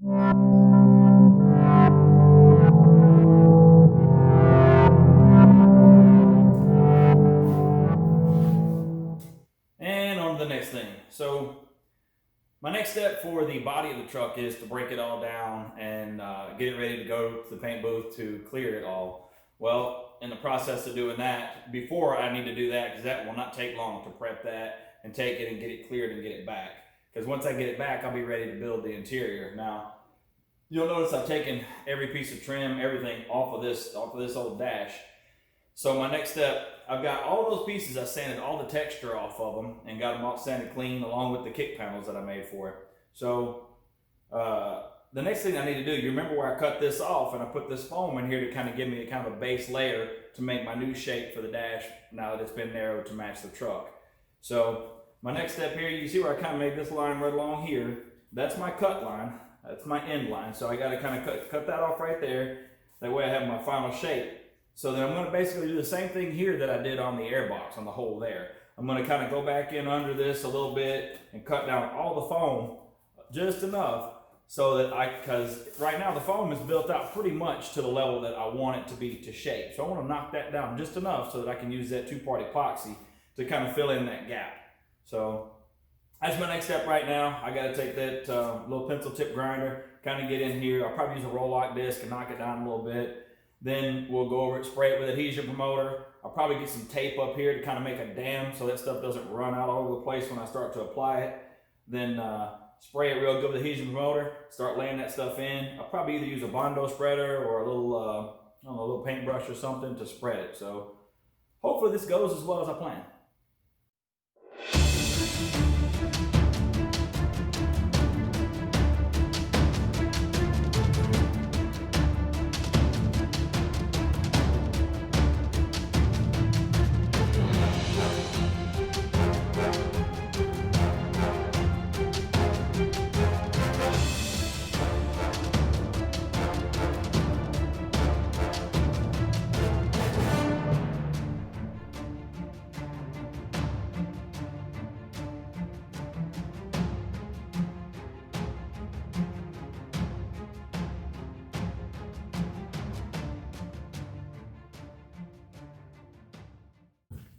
And on to the next thing. So my next step for the body of the truck is to break it all down and get it ready to go to the paint booth to clear it all. Well, in the process of doing that, before I need to do that, because that will not take long to prep that and take it and get it cleared and get it back. Because once I get it back, I'll be ready to build the interior. Now, you'll notice I've taken every piece of trim, everything off of this old dash. So my next step, I've got all those pieces, I sanded all the texture off of them and got them all sanded clean along with the kick panels that I made for it. So the next thing I need to do, you remember where I cut this off and I put this foam in here to kind of give me a kind of a base layer to make my new shape for the dash now that it's been narrowed to match the truck. So my next step here, you can see where I kind of made this line right along here. That's my cut line, that's my end line. So I got to kind of cut that off right there. That way I have my final shape. So then I'm going to basically do the same thing here that I did on the airbox, on the hole there. I'm going to kind of go back in under this a little bit and cut down all the foam just enough so that because right now the foam is built out pretty much to the level that I want it to be to shape. So I want to knock that down just enough so that I can use that two-part epoxy to kind of fill in that gap. So that's my next step right now. I got to take that little pencil tip grinder, kind of get in here. I'll probably use a roll lock disc and knock it down a little bit. Then we'll go over it, spray it with adhesion promoter. I'll probably get some tape up here to kind of make a dam so that stuff doesn't run out all over the place when I start to apply it. Then spray it real good with adhesion promoter, start laying that stuff in. I'll probably either use a Bondo spreader or a little, I don't know, a little paintbrush or something to spread it. So hopefully this goes as well as I plan.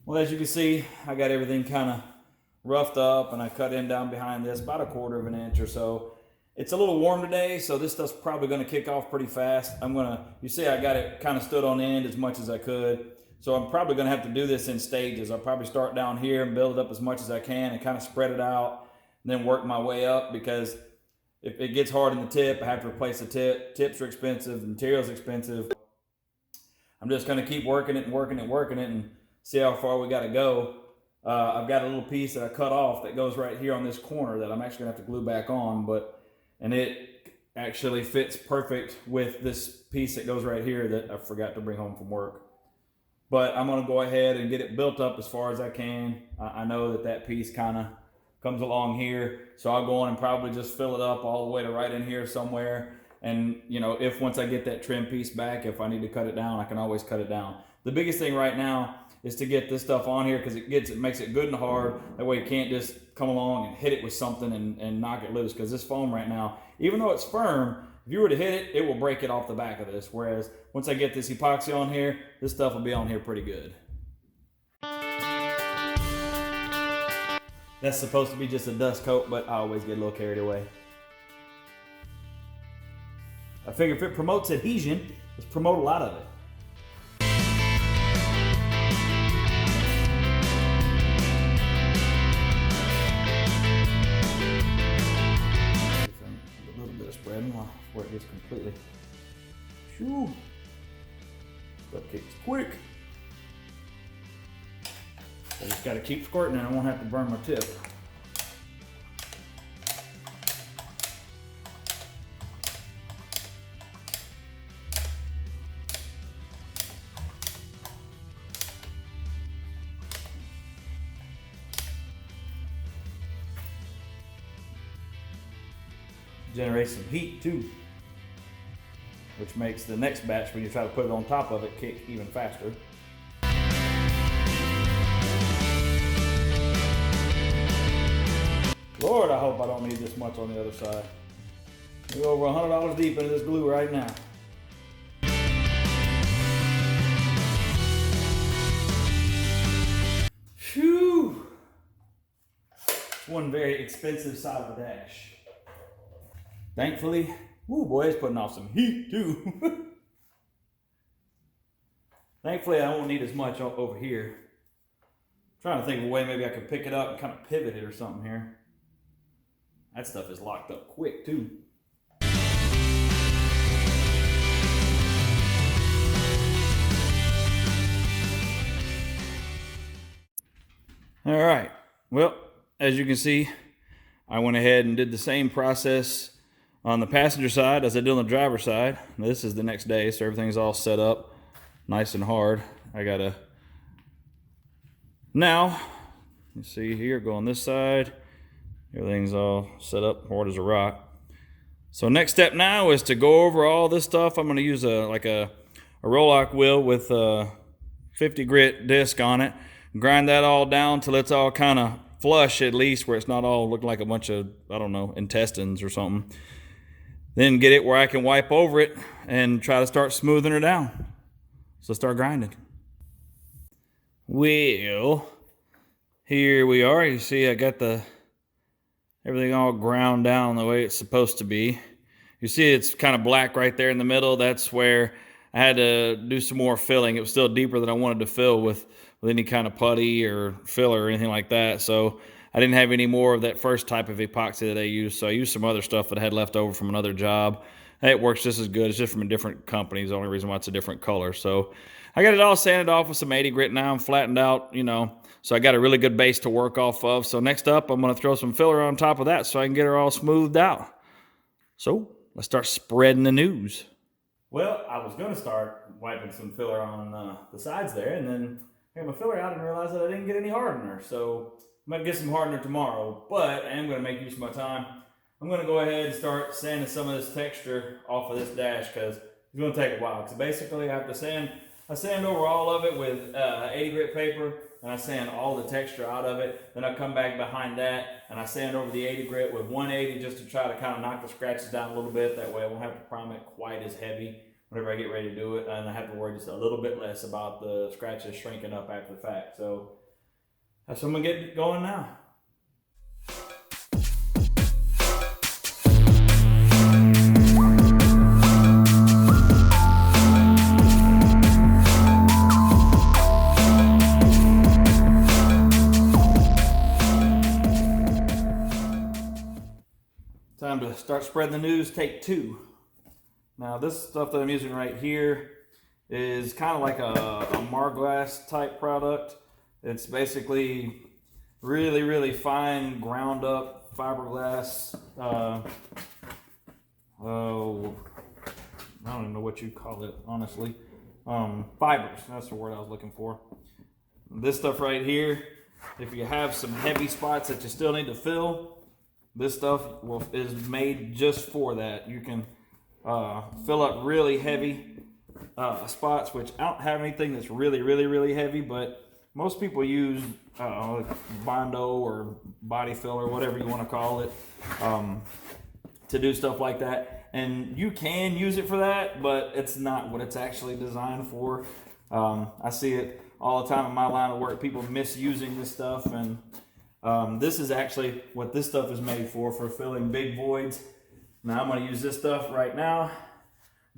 Well, as you can see, I got everything kind of roughed up and I cut in down behind this about 1/4 of an inch or so. It's a little warm today, so this stuff's probably going to kick off pretty fast. You see I got it kind of stood on end as much as I could. So I'm probably going to have to do this in stages. I'll probably start down here and build it up as much as I can and kind of spread it out and then work my way up, because if it gets hard in the tip, I have to replace the tip. Tips are expensive, the material's expensive. I'm just going to keep working it and working it and working it and see how far we got to go. I've got a little piece that I cut off that goes right here on this corner that I'm actually going to have to glue back on, and it actually fits perfect with this piece that goes right here that I forgot to bring home from work. But I'm going to go ahead and get it built up as far as I can. I know that piece kind of comes along here, so I'll go on and probably just fill it up all the way to right in here somewhere. And if once I get that trim piece back, if I need to cut it down, I can always cut it down. The biggest thing right now is to get this stuff on here, because it makes it good and hard. That way you can't just come along and hit it with something and knock it loose, because this foam right now, even though it's firm, if you were to hit it, it will break it off the back of this. Whereas once I get this epoxy on here, this stuff will be on here pretty good. That's supposed to be just a dust coat, but I always get a little carried away. I figure if it promotes adhesion, let's promote a lot of it. A little bit of spreading before it gets completely. Shoo! Stuff kicks quick. I just got to keep squirting and I won't have to burn my tip. Generates some heat too, which makes the next batch, when you try to put it on top of it, kick even faster. Lord, I hope I don't need this much on the other side. We're over $100 deep into this glue right now. Phew! It's one very expensive side of the dash. Thankfully, ooh boy, it's putting off some heat too. Thankfully, I won't need as much over here. I'm trying to think of a way maybe I could pick it up and kind of pivot it or something here. That stuff is locked up quick too. All right, well, as you can see, I went ahead and did the same process on the passenger side as I did on the driver's side. Now, this is the next day, so everything's all set up nice and hard. Now, you see here, go on this side. Everything's all set up hard as a rock. So next step now is to go over all this stuff. I'm going to use a roll-lock wheel with a 50 grit disc on it. Grind that all down till it's all kind of flush, at least, where it's not all looking like a bunch of, I don't know, intestines or something. Then get it where I can wipe over it and try to start smoothing it down. So start grinding. Well, here we are. You see I got everything all ground down the way it's supposed to be. You see it's kind of black right there in the middle. That's where I had to do some more filling. It was still deeper than I wanted to fill with any kind of putty or filler or anything like that. So I didn't have any more of that first type of epoxy that I used. So I used some other stuff that I had left over from another job. It works just as good. It's just from a different company. It's the only reason why it's a different color. So I got it all sanded off with some 80 grit now. I'm flattened out, so I got a really good base to work off of. So next up, I'm going to throw some filler on top of that so I can get her all smoothed out. So let's start spreading the news. Well, I was going to start wiping some filler on the sides there, and then I got my filler out and realized that I didn't get any hardener. So I'm going to get some hardener tomorrow, but I am going to make use of my time. I'm going to go ahead and start sanding some of this texture off of this dash because it's going to take a while. Because basically I have to sand over all of it with 80 grit paper, and I sand all the texture out of it. Then I come back behind that and I sand over the 80 grit with 180 just to try to kind of knock the scratches down a little bit. That way I won't have to prime it quite as heavy whenever I get ready to do it, and I have to worry just a little bit less about the scratches shrinking up after the fact. So that's what I'm gonna get going now. Time to start spreading the news, take 2. Now this stuff that I'm using right here is kind of like a Marglass type product. It's basically really, really fine ground up fiberglass. I don't even know what you call it, honestly. Fibers, that's the word I was looking for. This stuff right here, if you have some heavy spots that you still need to fill, this stuff is made just for that. You can fill up really heavy spots, which I don't have anything that's really, really, really heavy, but most people use Bondo or body filler, whatever you want to call it, to do stuff like that. And you can use it for that, but it's not what it's actually designed for. I see it all the time in my line of work, people misusing this stuff, and this is actually what this stuff is made for filling big voids. Now I'm going to use this stuff right now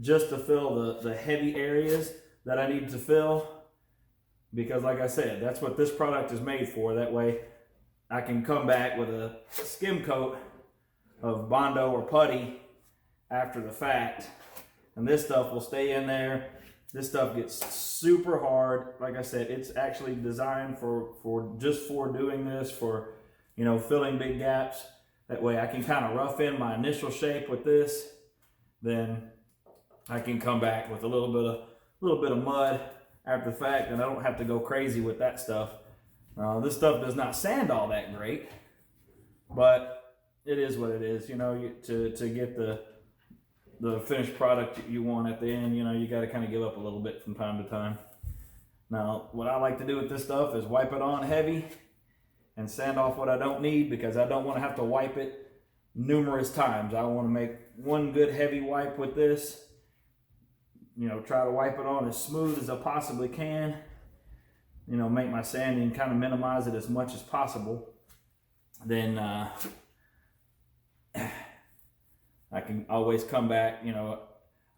just to fill the heavy areas that I need to fill, because like I said, that's what this product is made for. That way I can come back with a skim coat of Bondo or putty after the fact, and this stuff will stay in there. This stuff gets super hard. Like I said, it's actually designed for doing this, for filling big gaps. That way I can kind of rough in my initial shape with this. Then I can come back with a little bit of mud after the fact, and I don't have to go crazy with that stuff. This stuff does not sand all that great, but it is what it is. To get the finished product you want at the end, you got to kind of give up a little bit from time to time. Now, what I like to do with this stuff is wipe it on heavy and sand off what I don't need, because I don't want to have to wipe it numerous times. I want to make one good heavy wipe with this. You know, try to wipe it on as smooth as I possibly can. You know, make my sanding, kind of minimize it as much as possible. Then I can always come back. You know,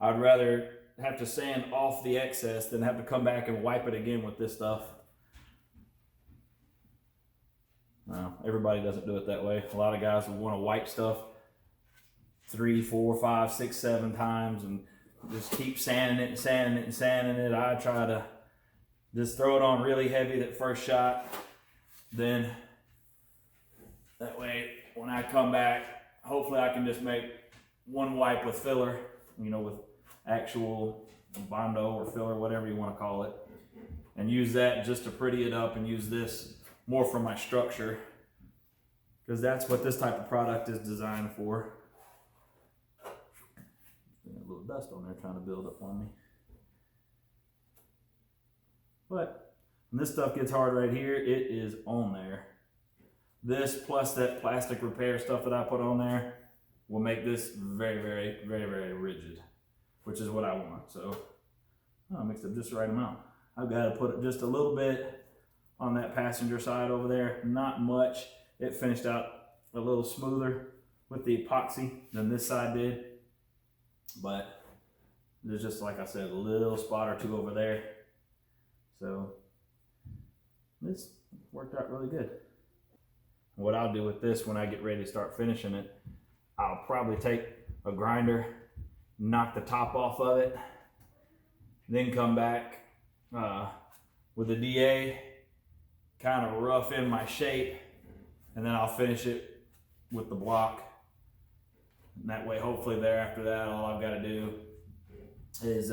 I'd rather have to sand off the excess than have to come back and wipe it again with this stuff. No, everybody doesn't do it that way. A lot of guys will want to wipe stuff 3, 4, 5, 6, 7 times and just keep sanding it and sanding it and sanding it. I try to just throw it on really heavy that first shot. Then that way, when I come back, hopefully I can just make one wipe with filler, you know, with actual Bondo or filler, whatever you want to call it, and use that just to pretty it up, and use this more for my structure, because that's what this type of product is designed for. A little dust on there trying to build up on me. But when this stuff gets hard right here, it is on there. This plus that plastic repair stuff that I put on there will make this very, very, very, very rigid, which is what I want. So I mixed up just the right amount. I've got to put just a little bit on that passenger side over there, not much. It finished out a little smoother with the epoxy than this side did, but there's just, like I said, a little spot or two over there. So this worked out really good. What I'll do with this when I get ready to start finishing it, I'll probably take a grinder, knock the top off of it, then come back with a DA, kind of rough in my shape, and then I'll finish it with the block. And that way, hopefully there after that, all I've got to do is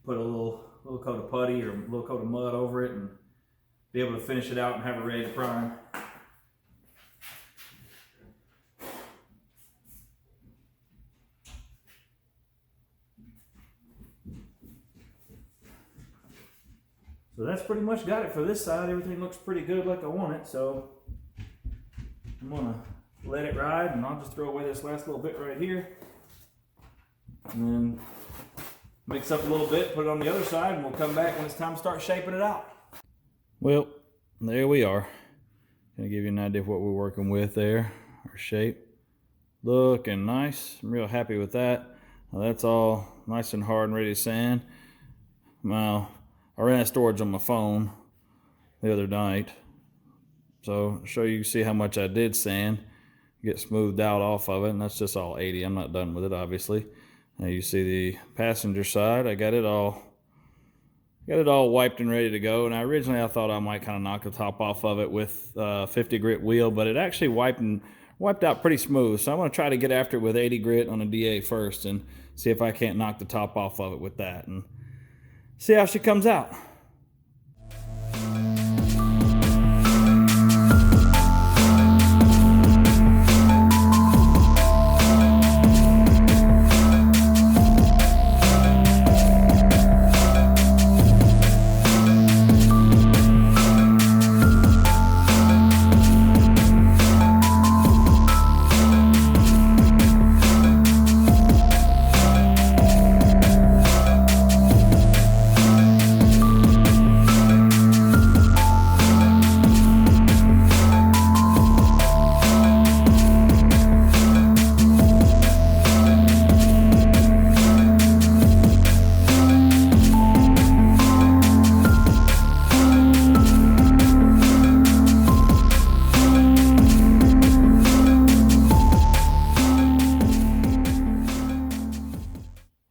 put a little coat of putty or a little coat of mud over it and be able to finish it out and have it ready to prime. So that's pretty much got it for this side. Everything looks pretty good like I want it, so I'm gonna let it ride, and I'll just throw away this last little bit right here, and then mix up a little bit, put it on the other side, and we'll come back when it's time to start shaping it out. Well, there we are. Gonna give you an idea of what we're working with there. Our shape looking nice. I'm real happy with that. Now that's all nice and hard and ready to sand. Now, I ran out of storage on my phone the other night, so I'll show you, see how much I did sand, get smoothed out off of it, and that's just all 80. I'm not done with it, obviously. Now you see the passenger side, I got it all wiped and ready to go. And originally I thought I might kind of knock the top off of it with 50 grit wheel, but it actually wiped out pretty smooth. So I'm going to try to get after it with 80 grit on a DA first and see if I can't knock the top off of it with that and see how she comes out.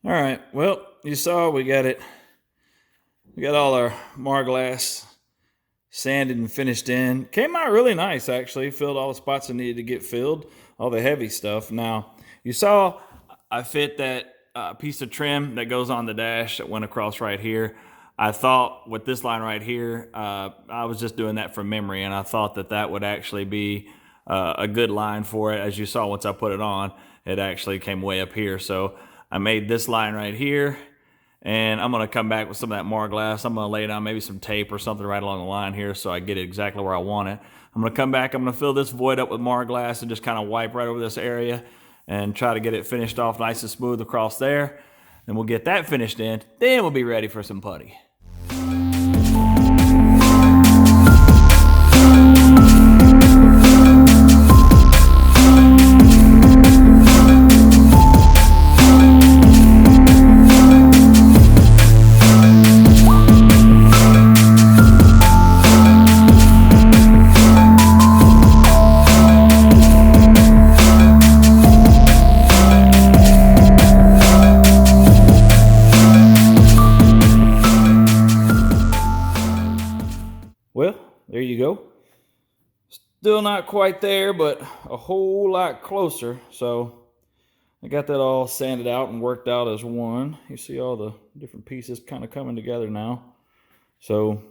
All right, well, you saw we got all our Marglass sanded and finished in. Came out really nice, actually. Filled all the spots that needed to get filled, all the heavy stuff. Now, you saw I fit that piece of trim that goes on the dash that went across right here. I thought with this line right here, I was just doing that from memory, and I thought that would actually be a good line for it. As you saw, once I put it on, it actually came way up here. So I made this line right here, And I'm going to come back with some of that Marglass. I'm going to lay down maybe some tape or something right along the line here so I get it exactly where I want it. I'm going to come back, I'm going to fill this void up with Marglass and just kind of wipe right over this area and try to get it finished off nice and smooth across there. And we'll get that finished in. Then we'll be ready for some putty. Well, there you go. Still not quite there, but a whole lot closer. So I got that all sanded out and worked out as one. You see all the different pieces kind of coming together now. So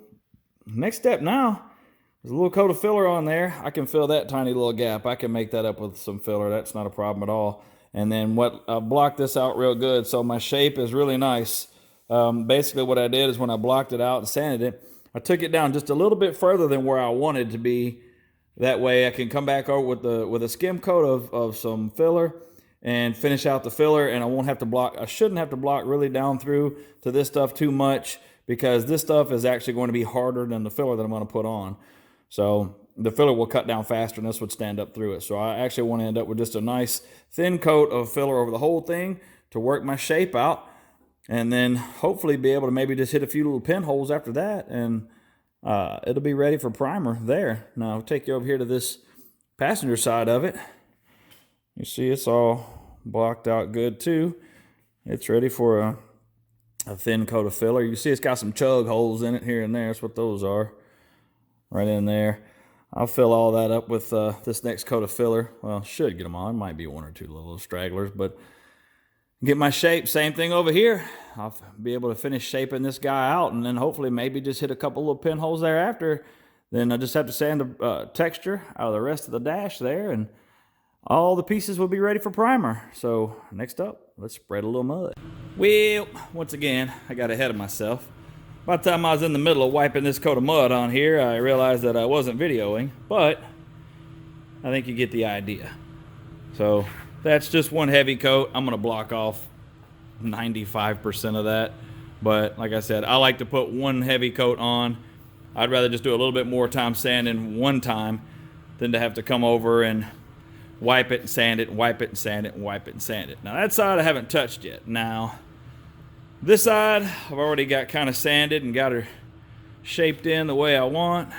next step now is a little coat of filler on there. I can fill that tiny little gap. I can make that up with some filler. That's not a problem at all. And then I blocked this out real good, so my shape is really nice. Basically what I did is when I blocked it out and sanded it, I took it down just a little bit further than where I wanted to be. That way I can come back over with a skim coat of some filler and finish out the filler, and I won't have to block. I shouldn't have to block really down through to this stuff too much, because this stuff is actually going to be harder than the filler that I'm going to put on. So the filler will cut down faster and this would stand up through it. So I actually want to end up with just a nice thin coat of filler over the whole thing to work my shape out, and then hopefully be able to maybe just hit a few little pinholes after that, and it'll be ready for primer there. Now I'll take you over here to this passenger side of it. You see it's all blocked out good too. It's ready for a thin coat of filler. You see it's got some chug holes in it here and there. That's what those are, right in there. I'll fill all that up with this next coat of filler. Well, should get them on. Might be one or two little stragglers, but get my shape. Same thing over here. I'll be able to finish shaping this guy out, and then hopefully maybe just hit a couple little pinholes thereafter. Then I just have to sand the texture out of the rest of the dash there, and all the pieces will be ready for primer. So next up, let's spread a little mud. Well, once again, I got ahead of myself. By the time I was in the middle of wiping this coat of mud on here, I realized that I wasn't videoing, but I think you get the idea. So that's just one heavy coat. I'm going to block off 95% of that. But like I said, I like to put one heavy coat on. I'd rather just do a little bit more time sanding one time than to have to come over and wipe it and sand it, wipe it and sand it, and wipe it and sand it. Now that side I haven't touched yet. Now this side I've already got kind of sanded and got her shaped in the way I want.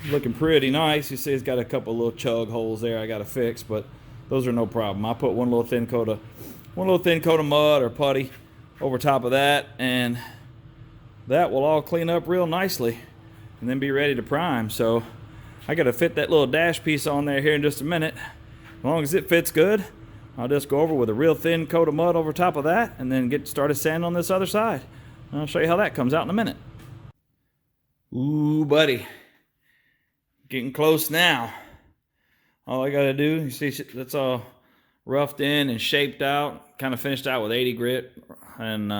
Looking pretty nice. You see it's got a couple little chug holes there I got to fix, but those are no problem. I'll put one little thin coat of mud or putty over top of that, and that will all clean up real nicely and then be ready to prime. So I got to fit that little dash piece on there here in just a minute. As long as it fits good, I'll just go over with a real thin coat of mud over top of that and then get started sanding on this other side. And I'll show you how that comes out in a minute. Ooh, buddy. Getting close now. All I got to do, you see that's all roughed in and shaped out, kind of finished out with 80 grit. And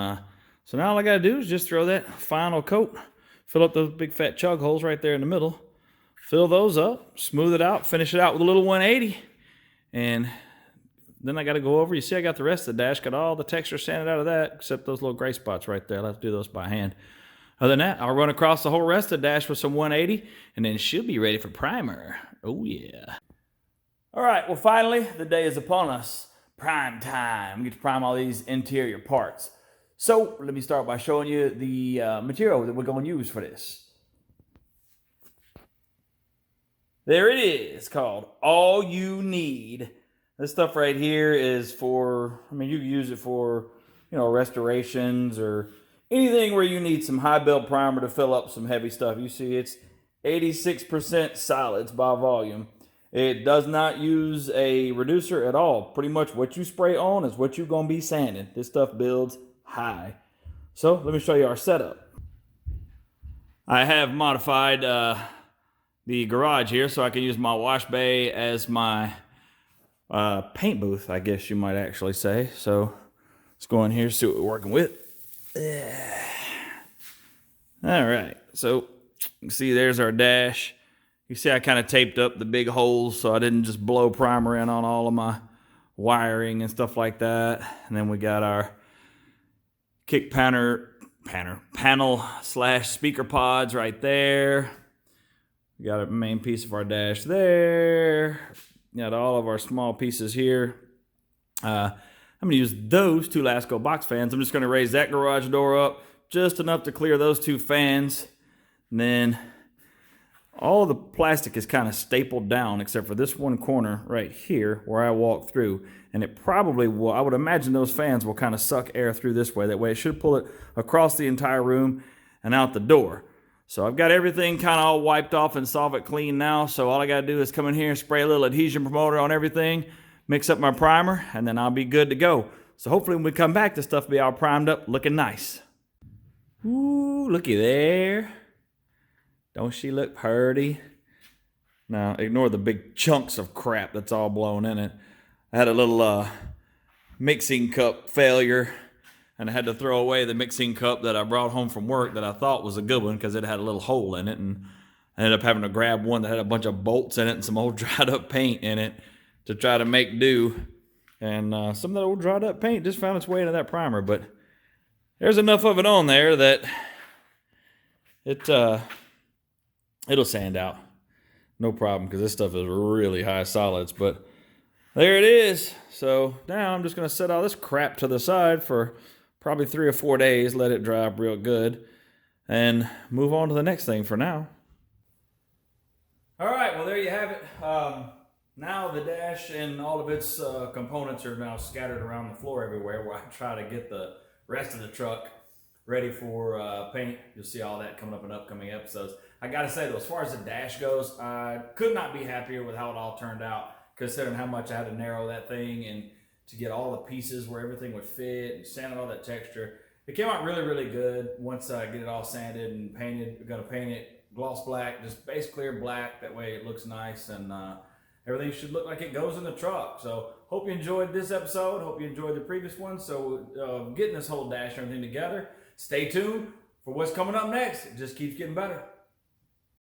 so now all I got to do is just throw that final coat, fill up those big fat chug holes right there in the middle, fill those up, smooth it out, finish it out with a little 180. And then I got to go over, you see I got the rest of the dash, got all the texture sanded out of that, except those little gray spots right there. I'll have to do those by hand. Other than that, I'll run across the whole rest of the dash with some 180, and then she'll be ready for primer. Oh, yeah. All right, well, finally, the day is upon us. Prime time. We get to prime all these interior parts. So let me start by showing you the material that we're going to use for this. There it is, called All You Need. This stuff right here is for, I mean, you can use it for, you know, restorations or anything where you need some high build primer to fill up some heavy stuff. You see it's 86% solids by volume. It does not use a reducer at all. Pretty much what you spray on is what you're going to be sanding. This stuff builds high. So let me show you our setup. I have modified the garage here so I can use my wash bay as my paint booth, I guess you might actually say. So Let's go in here, see what we're working with. All right, so you can see there's our dash. You see I kind of taped up the big holes so I didn't just blow primer in on all of my wiring and stuff like that. And then we got our kick panel slash speaker pods right there. We got a main piece of our dash there. Got all of our small pieces here. I'm gonna use those two Lasco box fans. I'm just gonna raise that garage door up just enough to clear those two fans. And then all the plastic is kind of stapled down except for this one corner right here where I walk through. And it probably will, I would imagine those fans will kind of suck air through this way. That way it should pull it across the entire room and out the door. So I've got everything kind of all wiped off and solvent clean now. So all I got to do is come in here and spray a little adhesion promoter on everything, mix up my primer, and then I'll be good to go. So hopefully when we come back, this stuff will be all primed up, looking nice. Ooh, looky there. Don't she look pretty? Now, ignore the big chunks of crap that's all blown in it. I had a little mixing cup failure, and I had to throw away the mixing cup that I brought home from work that I thought was a good one because it had a little hole in it, and I ended up having to grab one that had a bunch of bolts in it and some old dried up paint in it to try to make do. And some of that old dried up paint just found its way into that primer, but there's enough of it on there that it'll sand out. No problem, because this stuff is really high solids, but there it is. So now I'm just going to set all this crap to the side for probably 3 or 4 days, let it dry up real good, and move on to the next thing for now. All right, well, there you have it. Now the dash and all of its components are now scattered around the floor everywhere where I try to get the rest of the truck ready for paint. You'll see all that coming up in upcoming episodes. I gotta say though, as far as the dash goes, I could not be happier with how it all turned out, considering how much I had to narrow that thing and to get all the pieces where everything would fit and sanded all that texture. It came out really, really good once I get it all sanded and painted. We're gonna paint it gloss black, just base clear black. That way it looks nice and everything should look like it goes in the truck. So hope you enjoyed this episode. Hope you enjoyed the previous one. So getting this whole dash and everything together. Stay tuned for what's coming up next. It just keeps getting better.